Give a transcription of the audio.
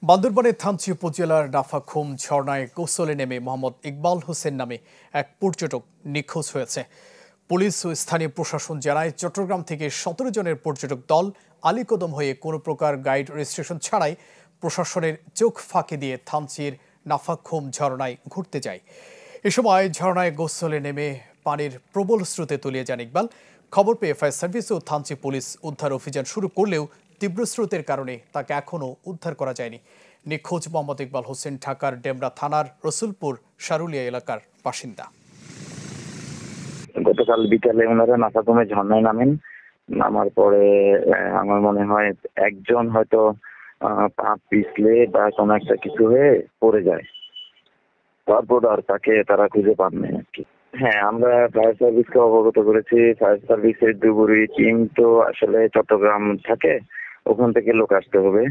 বান্দরবানের থানচি উপজেলার নাফাখুম ঝর্ণায় গোসলে নেমে মোহাম্মদ ইকবাল হোসেন নামে এক পর্যটক নিখোঁজ হয়েছে। পুলিশ ও স্থানীয় প্রশাসন জানায়, চট্টগ্রাম থেকে 17 জনের পর্যটক দল আলীকদম হয়ে কোনো প্রকার গাইড রেজিস্ট্রেশন ছাড়াই প্রশাসনের চোখ ফাঁকি দিয়ে থানচির নাফাখুম ঝর্ণায় ঘুরতে যায়। এ সময় ঝর্ণায় গোসলে নেমে পানির প্রবল স্রোতে তলিয়ে যান ইকবাল। খবর পেয়ে ফায়ার সার্ভিস ও থানচি পুলিশ উদ্ধার অভিযান শুরু করলেও তীব্র স্রোতের কারণে তাকে এখনও উদ্ধার করা যায়নি। নিখোঁজ মোহাম্মদ ইকবাল হোসেন ঢাকার ডেমরা থানার রসুলপুর সারুলিয়া এলাকার বাসিন্দা। গতকাল বিকালে ওনারা নাফাখুমে ঝর্ণায় নামার পরে আমার মনে হয় একজন হয়তো পা পিছলে বা কোনো একটা কিছু হয়ে পড়ে যায়। তারপর আর তাকে তারা খুঁজে পাননি আর কি। হ্যাঁ, আমরা ফায়ার সার্ভিসকে অবগত করেছি। ফায়ার সার্ভিসের ডুবুরি টিম তো আসলে চট্টগ্রাম থাকে, ওখান থেকে লোক আসতে হবে।